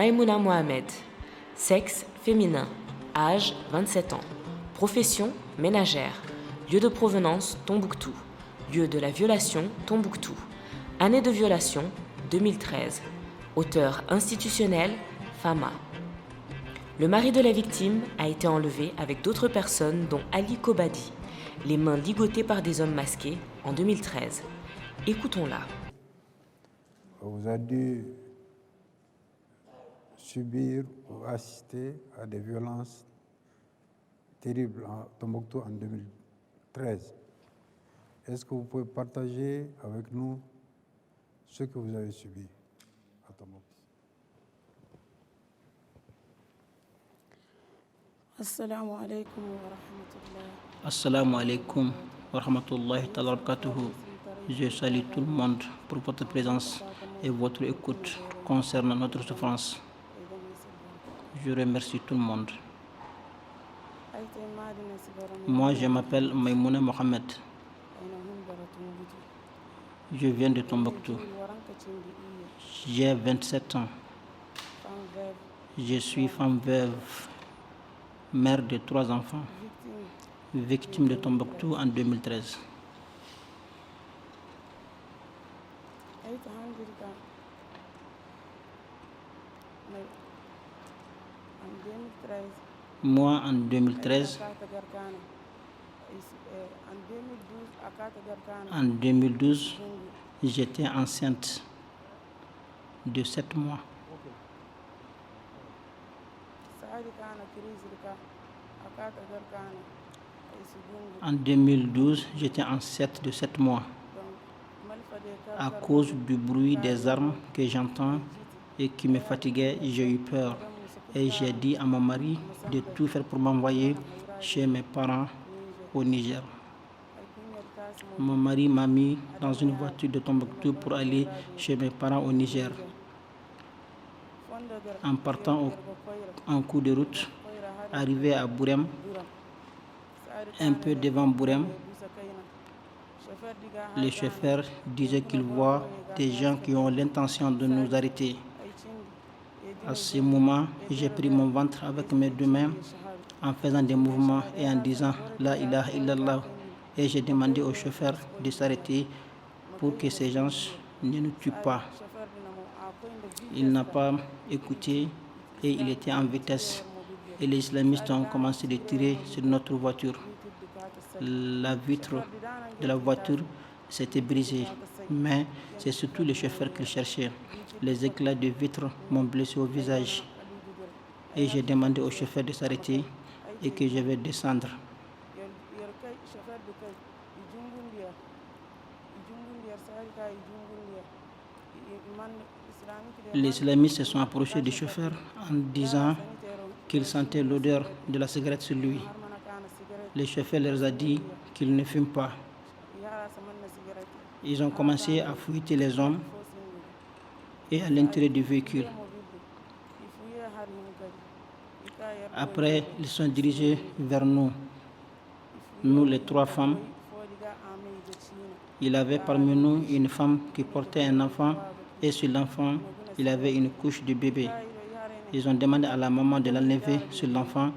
Maïmouna Mohamed. Sexe féminin. Âge 27 ans. Profession ménagère. Lieu de provenance Tombouctou. Lieu de la violation Tombouctou. Année de violation 2013. Auteur institutionnel Fama. Le mari de la victime a été enlevé avec d'autres personnes dont Ali Kobadi, les mains ligotées par des hommes masqués en 2013. Écoutons-la. Vous avez dû subir ou assister à des violences terribles à Tombouctou en 2013. Est-ce que vous pouvez partager avec nous ce que vous avez subi à Tombouctou? Assalamu alaikum wa rahmatullah. Assalamu alaikum wa rahmatullahi wa barakatuhu. Je salue tout le monde pour votre présence et votre écoute concernant notre souffrance. Je remercie tout le monde. Moi, je m'appelle Maïmouna Mohamed. Je viens de Tombouctou. J'ai 27 ans. Je suis femme veuve, mère de 3 enfants, victime de Tombouctou en 2013. Moi, en 2013, en 2012, j'étais enceinte de 7 mois. En 2012, j'étais enceinte de 7 mois. À cause du bruit des armes que j'entends et qui me fatiguait, j'ai eu peur. Et j'ai dit à mon mari de tout faire pour m'envoyer chez mes parents au Niger. Mon mari m'a mis dans une voiture de Tombouctou pour aller chez mes parents au Niger. En partant en cours de route, arrivé à Bourem, un peu devant Bourem, le chauffeur disait qu'il voit des gens qui ont l'intention de nous arrêter. À ce moment, j'ai pris mon ventre avec mes 2 mains en faisant des mouvements et en disant La ilaha illallah. Et j'ai demandé au chauffeur de s'arrêter pour que ces gens ne nous tuent pas. Il n'a pas écouté et il était en vitesse. Et les islamistes ont commencé de tirer sur notre voiture. La vitre de la voiture s'était brisée, mais c'est surtout le chauffeur qu'il cherchait. Les éclats de vitre m'ont blessé au visage. Et j'ai demandé au chauffeur de s'arrêter et que je vais descendre. Les islamistes se sont approchés du chauffeur en disant qu'ils sentaient l'odeur de la cigarette sur lui. Le chauffeur leur a dit qu'il ne fume pas. Ils ont commencé à fouetter les hommes et à l'intérieur du véhicule. Après, ils sont dirigés vers nous, les 3 femmes. Il y avait parmi nous une femme qui portait un enfant et sur l'enfant, il y avait une couche de bébé. Ils ont demandé à la maman de l'enlever sur l'enfant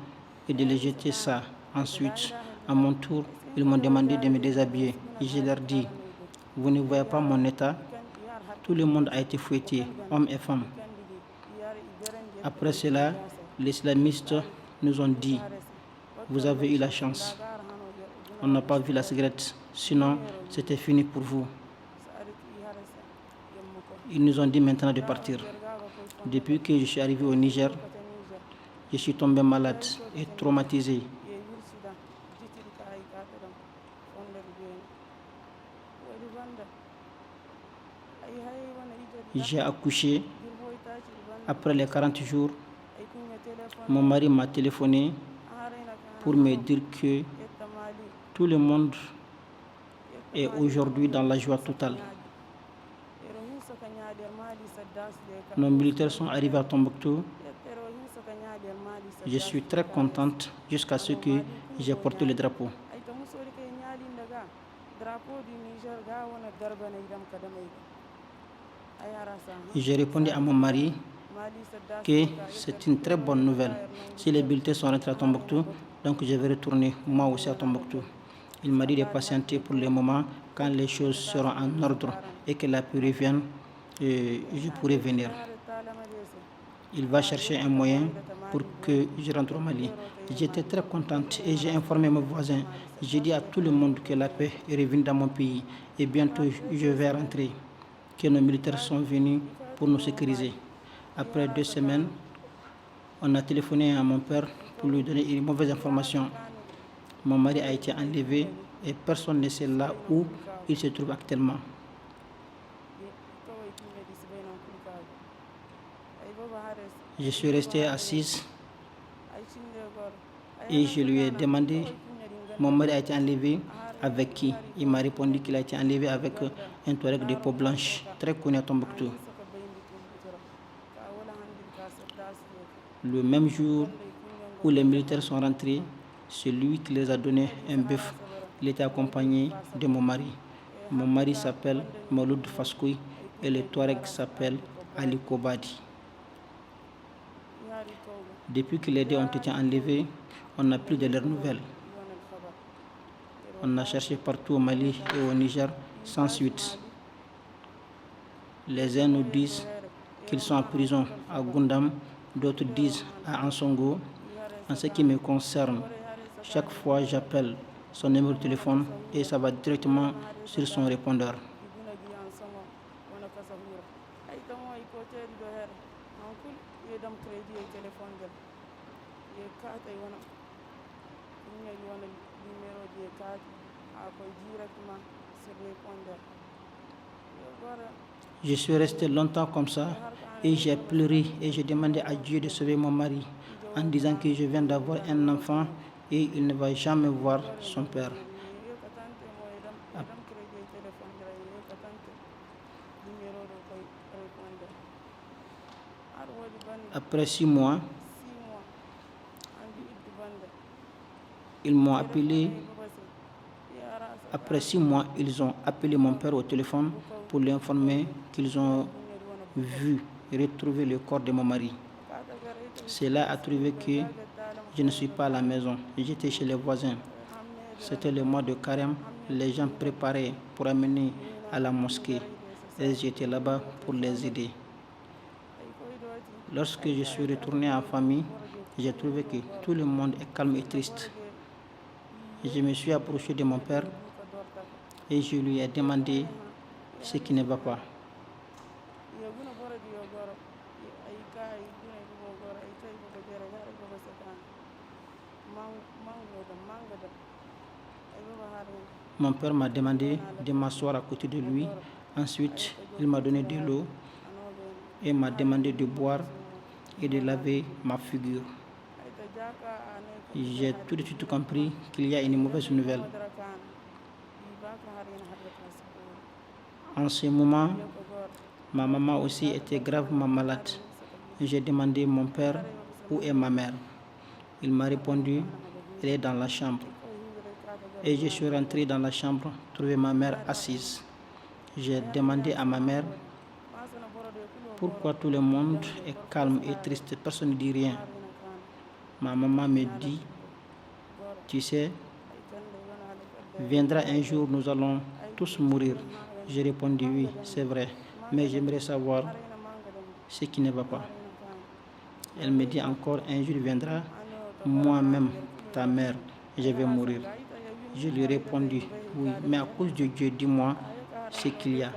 et de le jeter ça. Ensuite, à mon tour, ils m'ont demandé de me déshabiller. Et je leur dis, vous ne voyez pas mon état? Tout le monde a été fouetté, hommes et femmes. Après cela, les islamistes nous ont dit, vous avez eu la chance. On n'a pas vu la cigarette, sinon c'était fini pour vous. Ils nous ont dit maintenant de partir. Depuis que je suis arrivé au Niger, je suis tombé malade et traumatisé. J'ai accouché. Après les 40 jours, mon mari m'a téléphoné pour me dire que tout le monde est aujourd'hui dans la joie totale. Nos militaires sont arrivés à Tombouctou. Je suis très contente jusqu'à ce que j'ai porté le drapeau. J'ai répondu à mon mari que c'est une très bonne nouvelle. Si les bulletins sont rentrés à Tombouctou, donc je vais retourner moi aussi à Tombouctou. Il m'a dit de patienter pour le moment. Quand les choses seront en ordre et que la paix revienne, je pourrai venir. Il va chercher un moyen pour que je rentre au Mali. J'étais très contente et j'ai informé mes voisins. J'ai dit à tout le monde que la paix est revenue dans mon pays et bientôt je vais rentrer, que nos militaires sont venus pour nous sécuriser. Après 2 semaines, on a téléphoné à mon père pour lui donner une mauvaise information. Mon mari a été enlevé et personne ne sait là où il se trouve actuellement. Je suis restée assise et je lui ai demandé, mon mari a été enlevé avec qui? Il m'a répondu qu'il a été enlevé avec un Touareg de peau blanche, très connu à Tombouctou. Le même jour où les militaires sont rentrés, c'est lui qui les a donné un bœuf. Il était accompagné de mon mari. Mon mari s'appelle Maloud Faskoui et le Touareg s'appelle Ali Kobadi. Depuis que les deux ont été enlevés, on n'a plus de leurs nouvelles. On a cherché partout au Mali et au Niger sans suite. Les uns nous disent qu'ils sont en prison à Gundam, d'autres disent à Ansongo. En ce qui me concerne, chaque fois j'appelle son numéro de téléphone et ça va directement sur son répondeur. Je suis resté longtemps comme ça et j'ai pleuré et j'ai demandé à Dieu de sauver mon mari en disant que je viens d'avoir un enfant et il ne va jamais voir son père. Après 6 mois, ils m'ont appelé. Après 6 mois, ils ont appelé mon père au téléphone pour lui informer qu'ils ont vu et retrouvé le corps de mon mari. Cela a trouvé que je ne suis pas à la maison. J'étais chez les voisins. C'était le mois de carême. Les gens préparaient pour amener à la mosquée. Et j'étais là-bas pour les aider. Lorsque je suis retourné en famille, j'ai trouvé que tout le monde est calme et triste. Je me suis approché de mon père et je lui ai demandé ce qui ne va pas. Mon père m'a demandé de m'asseoir à côté de lui. Ensuite, il m'a donné de l'eau et m'a demandé de boire et de laver ma figure. J'ai tout de suite compris qu'il y a une mauvaise nouvelle. En ce moment, ma maman aussi était gravement malade. J'ai demandé à mon père où est ma mère. Il m'a répondu, elle est dans la chambre. Et je suis rentré dans la chambre, trouver ma mère assise. J'ai demandé à ma mère pourquoi tout le monde est calme et triste, personne ne dit rien. Ma maman me dit, tu sais, viendra un jour, nous allons tous mourir. J'ai répondu oui, c'est vrai, mais j'aimerais savoir ce qui ne va pas. Elle me dit encore, un jour viendra, moi-même, ta mère, je vais mourir. Je lui ai répondu oui, mais à cause de Dieu, dis-moi ce qu'il y a.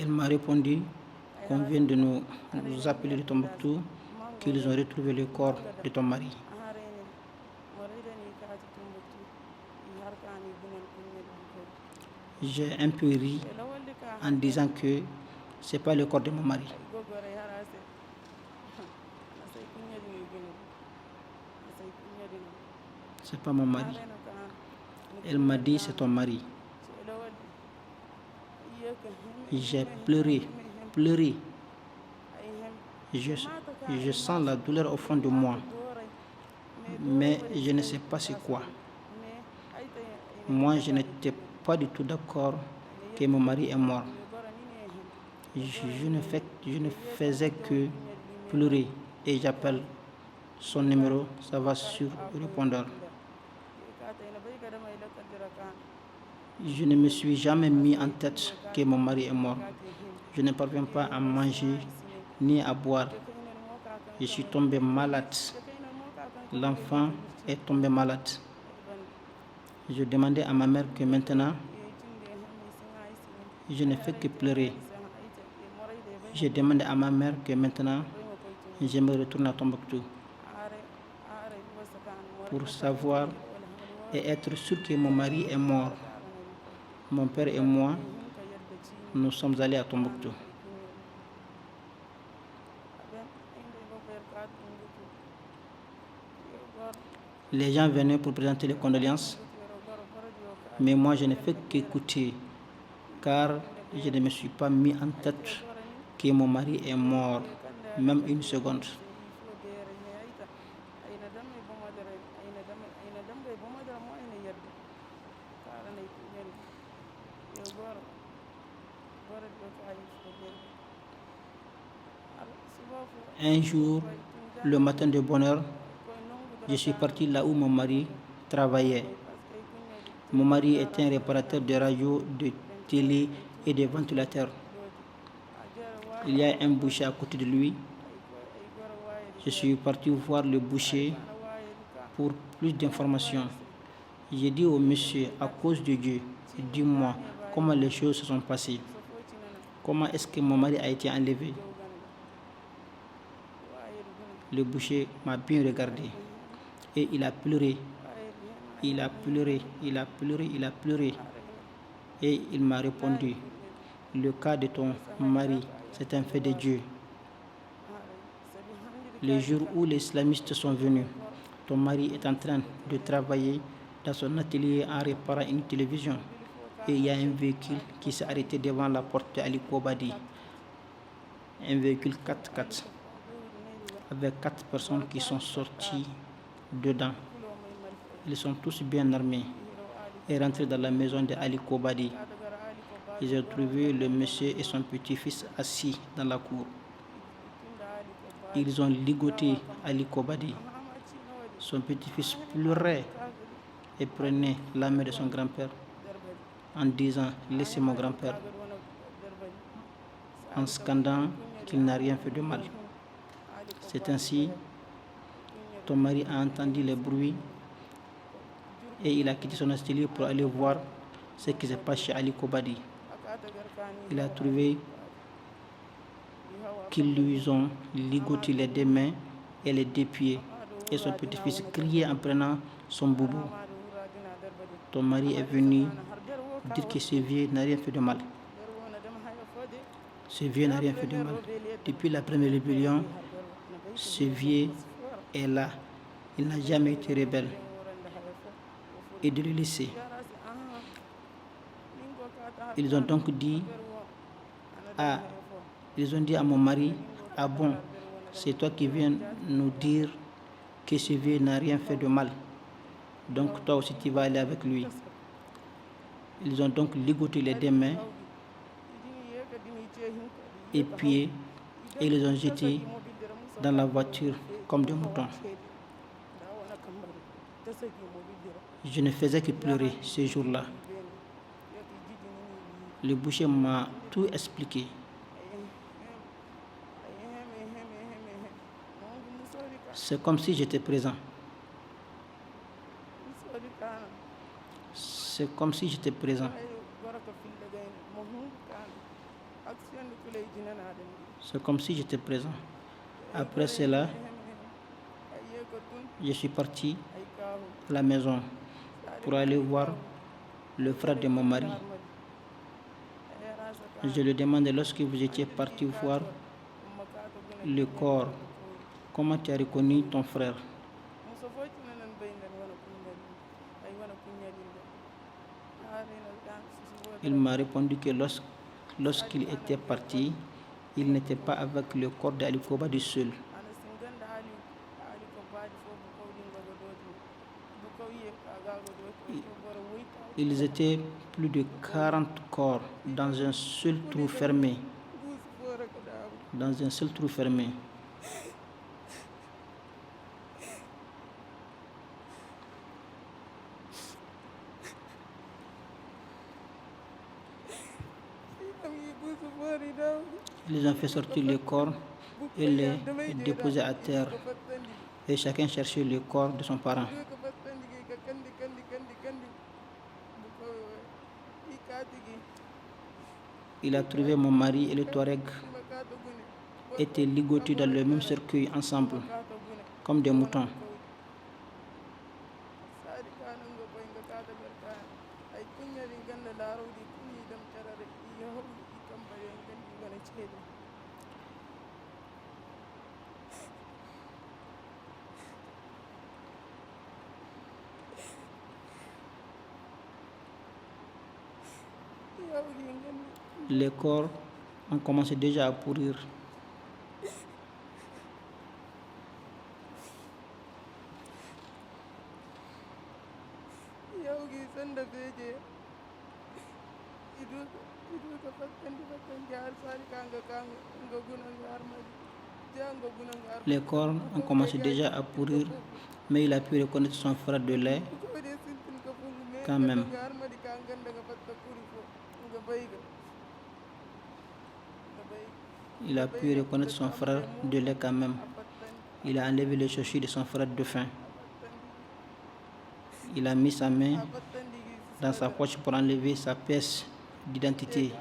Elle m'a répondu qu'on vient de nous appeler de Tombouctou, qu'ils ont retrouvé le corps de ton mari. J'ai un peu ri en disant que ce n'est pas le corps de mon mari. Ce n'est pas mon mari. Elle m'a dit c'est ton mari. J'ai pleuré. Je sens la douleur au fond de moi, mais je ne sais pas c'est quoi. Moi, je n'étais pas du tout d'accord que mon mari est mort. Je ne faisais que pleurer et j'appelle son numéro, ça va sur le répondeur. Je ne me suis jamais mis en tête que mon mari est mort. Je ne parviens pas à manger ni à boire. Je suis tombé malade. L'enfant est tombé malade. Je demandais à ma mère que maintenant, je ne fais que pleurer. J'ai demandé à ma mère que maintenant, je me retourne à Tombouctou pour savoir et être sûr que mon mari est mort. Mon père et moi, nous sommes allés à Tombouctou. Les gens venaient pour présenter les condoléances, mais moi je ne fais qu'écouter, car je ne me suis pas mis en tête que mon mari est mort, même une seconde. Un jour, le matin de bonne heure, je suis parti là où mon mari travaillait. Mon mari était un réparateur de radio, de télé et de ventilateurs. Il y a un boucher à côté de lui. Je suis parti voir le boucher pour plus d'informations. J'ai dit au monsieur, à cause de Dieu, dis-moi comment les choses se sont passées. Comment est-ce que mon mari a été enlevé? Le boucher m'a bien regardé et il a pleuré. Il a pleuré, il a pleuré, il a pleuré. Et il m'a répondu, le cas de ton mari, c'est un fait de Dieu. Le jour où les islamistes sont venus, ton mari est en train de travailler dans son atelier en réparant une télévision. Et il y a un véhicule qui s'est arrêté devant la porte d'Ali Kobadi. Un véhicule 4x4 avec 4 personnes qui sont sorties dedans. Ils sont tous bien armés et rentrés dans la maison d'Ali Kobadi. Ils ont trouvé le monsieur et son petit-fils assis dans la cour. Ils ont ligoté Ali Kobadi. Son petit-fils pleurait et prenait la main de son grand-père en disant « Laissez mon grand-père » en scandant qu'il n'a rien fait de mal. C'est ainsi, ton mari a entendu les bruits et il a quitté son atelier pour aller voir ce qui se passe chez Ali Kobadi. Il a trouvé qu'ils lui ont ligoté les deux mains et les deux pieds et son petit-fils criait en prenant son boubou. Ton mari est venu dire que ce vieux n'a rien fait de mal. Ce vieux n'a rien fait de mal. Depuis la première rébellion, ce vieux est là. Il n'a jamais été rebelle. Et de le laisser. Ils ont donc dit à mon mari, ah bon, c'est toi qui viens nous dire que ce vieux n'a rien fait de mal. Donc toi aussi tu vas aller avec lui. Ils ont donc ligoté les deux mains et pieds et les ont jetés dans la voiture comme des moutons. Je ne faisais que pleurer ce jour-là. Le boucher m'a tout expliqué. C'est comme si j'étais présent. C'est comme si j'étais présent. C'est comme si j'étais présent. Après cela, je suis parti à la maison pour aller voir le frère de mon mari. Je lui demandais, lorsque vous étiez parti voir le corps, comment tu as reconnu ton frère? Il m'a répondu que lorsqu'il était parti, il n'était pas avec le corps d'Ali Kobadi seul. Ils étaient plus de 40 corps dans un seul trou fermé. dans un seul trou fermé. Ils ont fait sortir le corps et les déposer à terre. Et chacun cherchait le corps de son parent. Il a trouvé mon mari et le Touareg étaient ligotés dans le même cercueil ensemble, comme des moutons. Les corps ont commencé déjà à pourrir. Les corps ont commencé déjà à pourrir, mais il a pu reconnaître son frère de lait quand même. Il a pu reconnaître son frère de lait quand même. Il a enlevé les chaussures de son frère de faim. Il a mis sa main dans sa poche pour enlever sa pièce d'identité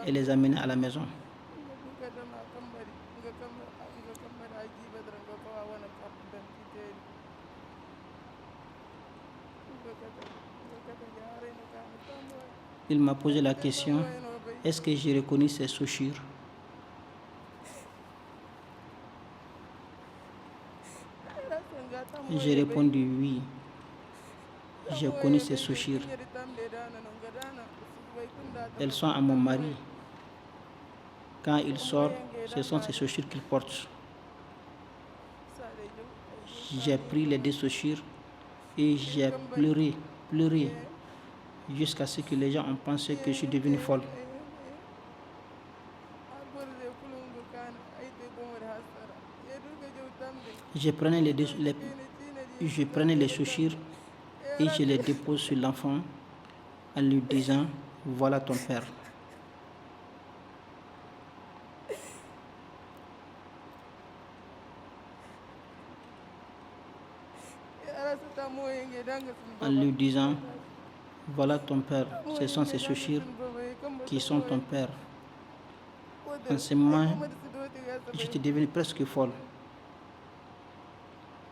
et les amener à la maison. Il m'a posé la question, est-ce que j'ai reconnu ses chaussures? J'ai répondu oui. J'ai connu ses chaussures. Elles sont à mon mari. Quand il sort, ce sont ses chaussures qu'il porte. J'ai pris les deux chaussures et j'ai pleuré, jusqu'à ce que les gens ont pensé que je suis devenue folle. Je prenais les chaussures et je les dépose sur l'enfant en lui disant « Voilà ton père ». En lui disant « Voilà ton père, ce sont ces chaussures qui sont ton père ». En ce moment, j'étais devenue presque folle.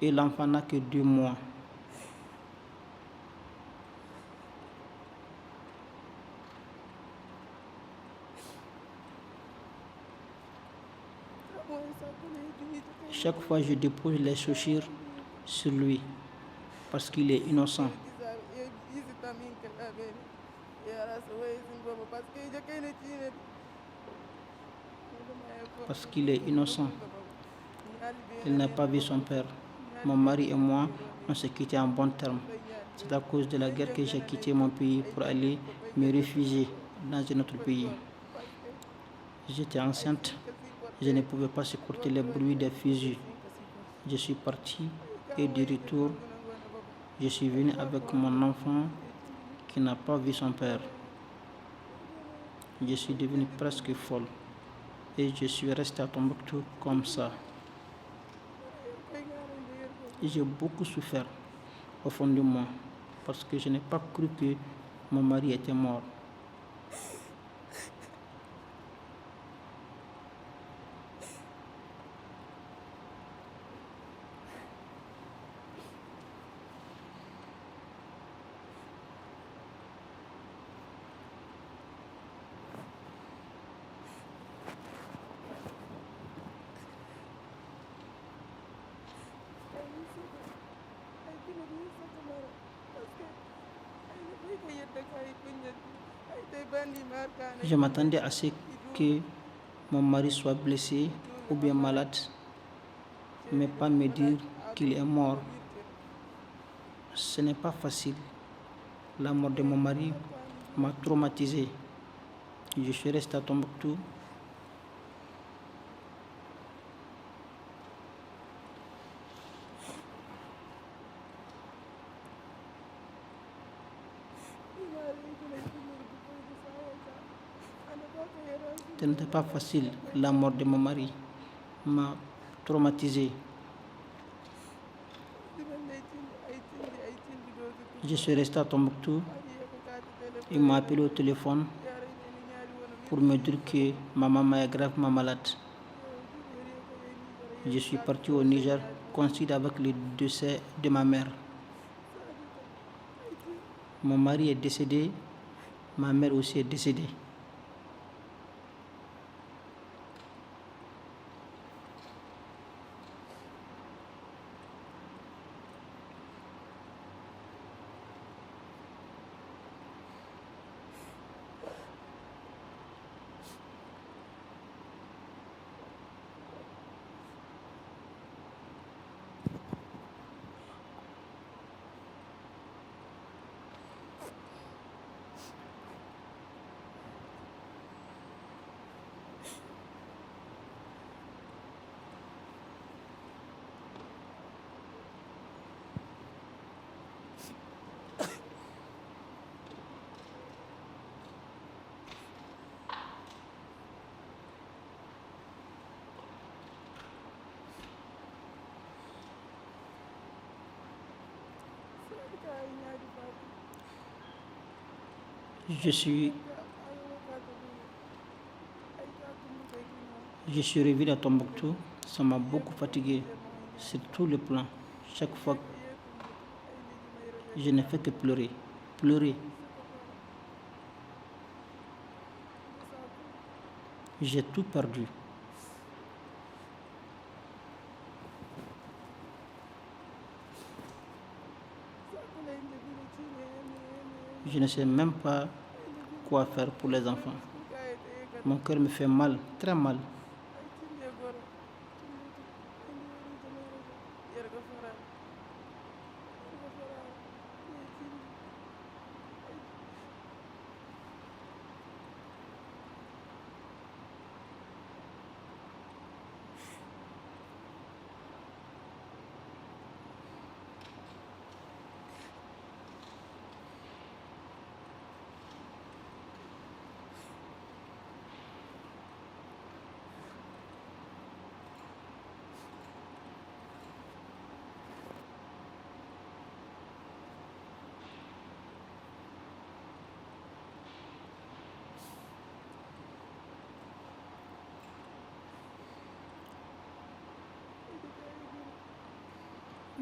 Et l'enfant n'a que 2 mois. Chaque fois, je dépose les chaussures sur lui parce qu'il est innocent. Parce qu'il est innocent. Il n'a pas vu son père. Mon mari et moi, on s'est quittés en bons termes. C'est à cause de la guerre que j'ai quitté mon pays pour aller me réfugier dans un autre pays. J'étais enceinte. Je ne pouvais pas supporter les bruits des fusils. Je suis parti et de retour, je suis venu avec mon enfant qui n'a pas vu son père. Je suis devenue presque folle et je suis restée à Tombouctou comme ça. J'ai beaucoup souffert au fond de moi parce que je n'ai pas cru que mon mari était mort. Je m'attendais à ce que mon mari soit blessé ou bien malade, mais pas me dire qu'il est mort. Ce n'est pas facile. La mort de mon mari m'a traumatisé. Je suis resté à Tombouctou Ce n'était pas facile. La mort de mon mari m'a traumatisé. Je suis resté à Tombouctou. Il m'a appelé au téléphone pour me dire que ma maman est gravement malade. Je suis parti au Niger, coïncide avec le décès de ma mère. Mon mari est décédé, ma mère aussi est décédée. Je suis revenu à Tombouctou, ça m'a beaucoup fatigué sur tous les plans. Chaque fois, je n'ai fait que pleurer, pleurer. J'ai tout perdu. Je ne sais même pas quoi faire pour les enfants. Mon cœur me fait mal, très mal.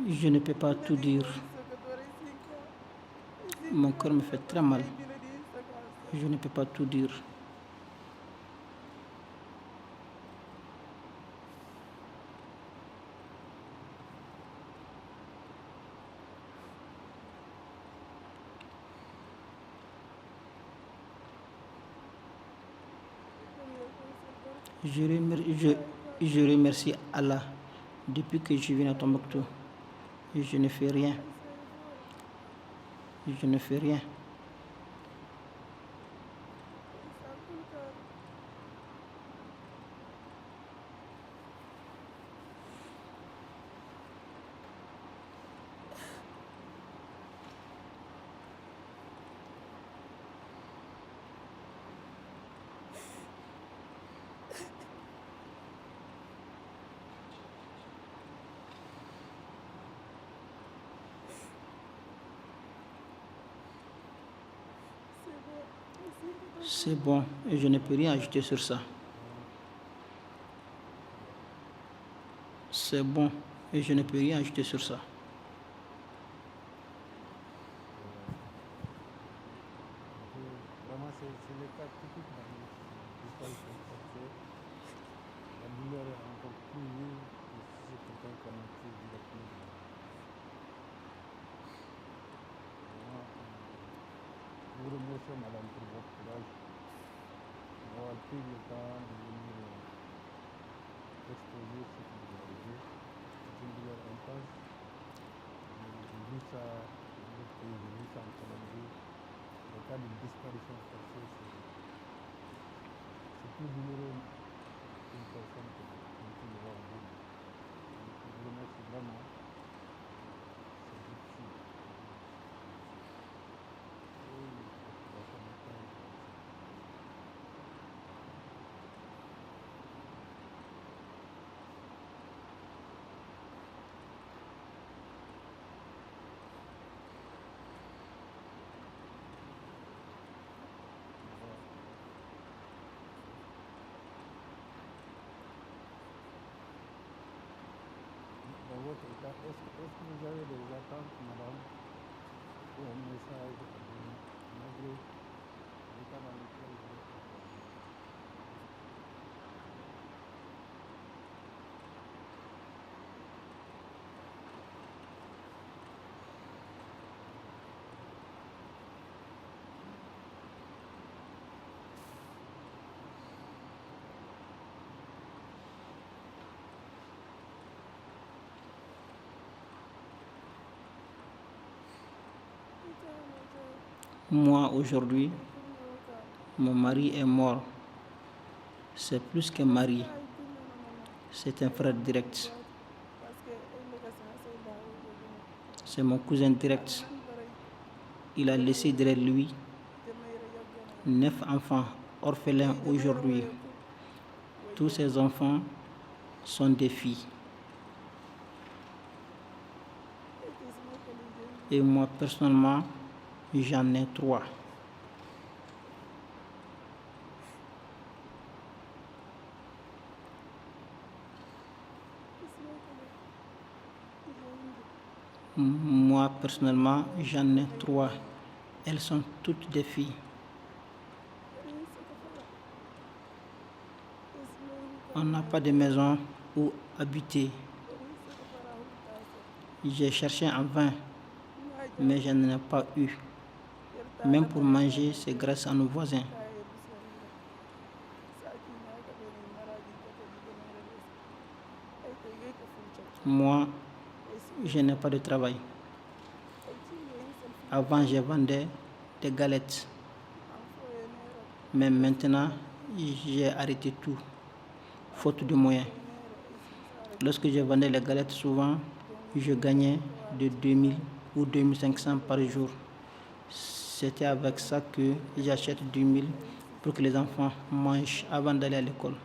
Je ne peux pas tout dire. Mon cœur me fait très mal. Je ne peux pas tout dire. Je remercie Allah depuis que je viens à Tombouctou. Je ne fais rien. Je ne fais rien. C'est bon et je ne peux rien ajouter sur ça. C'est bon et je ne peux rien ajouter sur ça. Vraiment, c'est le cas typique dans disparition forcée. La douleur est encore plus vive que si c'est quelqu'un qu'on a tué directement. Vraiment, nous remercions madame pour votre courage, d'avoir pris le temps de venir exposer ce qui vous est arrivé. C'est une douleur intense. J'ai vu ça dans notre pays, j'ai vu ça en Colombie. Le cas de disparition forcée, c'est plus douloureux qu'une personne que peut le voir au bout. Je vous remercie vraiment. C'est difficile. Oui, Est-ce que vous avez des attentes, madame, ou un message à donner malgré l'état dans lequel vous êtes? Moi, aujourd'hui, mon mari est mort. C'est plus qu'un mari, c'est un frère direct. C'est mon cousin direct. Il a laissé derrière lui 9 enfants orphelins aujourd'hui. Tous ces enfants sont des filles. Et moi, personnellement, j'en ai 3. Moi, personnellement, j'en ai 3. Elles sont toutes des filles. On n'a pas de maison où habiter. J'ai cherché en vain, mais je n'en ai pas eu. Même pour manger, c'est grâce à nos voisins. Moi, je n'ai pas de travail. Avant, je vendais des galettes. Mais maintenant, j'ai arrêté tout, faute de moyens. Lorsque je vendais les galettes, souvent, je gagnais de 2000 ou 2500 par jour. C'était avec ça que j'achète 2000 pour que les enfants mangent avant d'aller à l'école.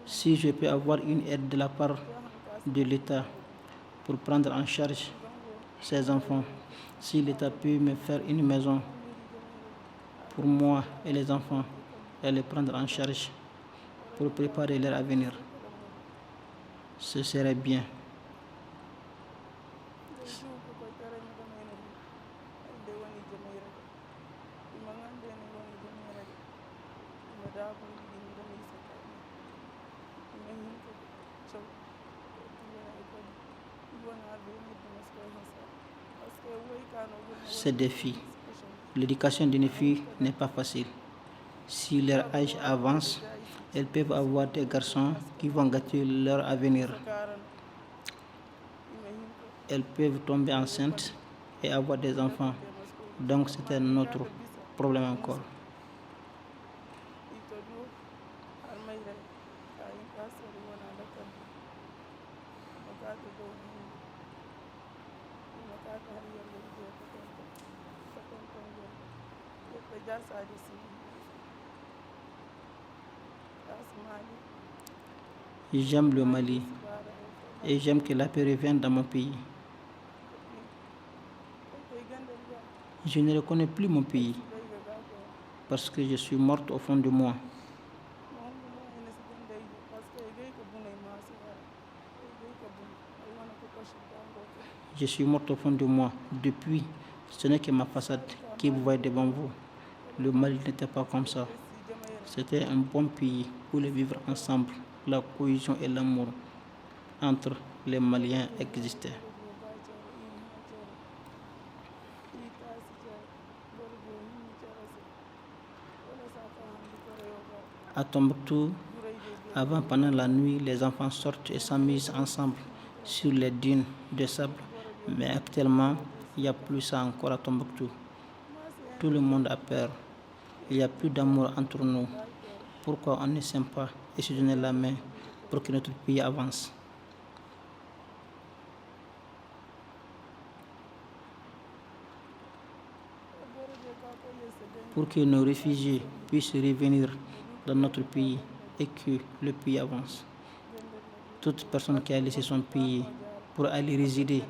Si je peux avoir une aide de la part de l'État pour prendre en charge ces enfants, si l'État peut me faire une maison pour moi et les enfants et les prendre en charge pour préparer leur avenir, ce serait bien. C'est des filles. L'éducation d'une fille n'est pas facile. Si leur âge avance, elles peuvent avoir des garçons qui vont gâter leur avenir. Elles peuvent tomber enceintes et avoir des enfants. Donc c'est un autre problème encore. J'aime le Mali et j'aime que la paix revienne dans mon pays. Je ne reconnais plus mon pays parce que je suis morte au fond de moi. Je suis morte au fond de moi depuis. Ce n'est que ma façade qui vous voyez devant vous. Le Mali n'était pas comme ça. C'était un bon pays où le vivre ensemble, la cohésion et l'amour entre les Maliens existaient. À Tombouctou, avant, pendant la nuit, les enfants sortent et s'amusent ensemble sur les dunes de sable. Mais actuellement, il n'y a plus ça encore à Tombouctou. Tout le monde a peur. Il n'y a plus d'amour entre nous. Pourquoi on ne s'aime pas et se donner la main pour que notre pays avance? Pour que nos réfugiés puissent revenir dans notre pays et que le pays avance. Toute personne qui a laissé son pays pour aller résider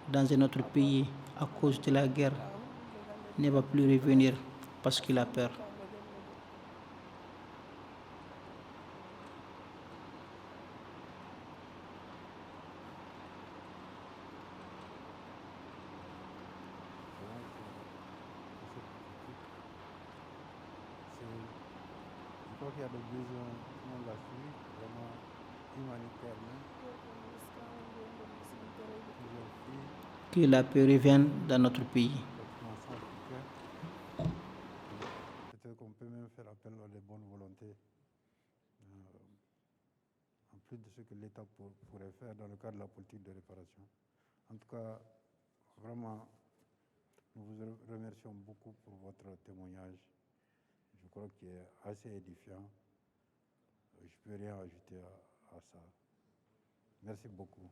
dans un autre pays à cause de la guerre ne va plus revenir parce qu'il a peur. Je crois qu'il y a des besoins dans la Syrie, vraiment humanitairement. Plusieurs filles, Que la paix revienne dans notre pays. pratiquement centrafricains. Peut-être qu'on peut même faire appel à des bonnes volontés, en plus de ce que l'État pourrait faire dans le cadre de la politique de réparation. En tout cas, vraiment, nous vous remercions beaucoup pour votre témoignage. Je crois qu'il est assez édifiant. Je ne peux rien ajouter à ça. Merci beaucoup.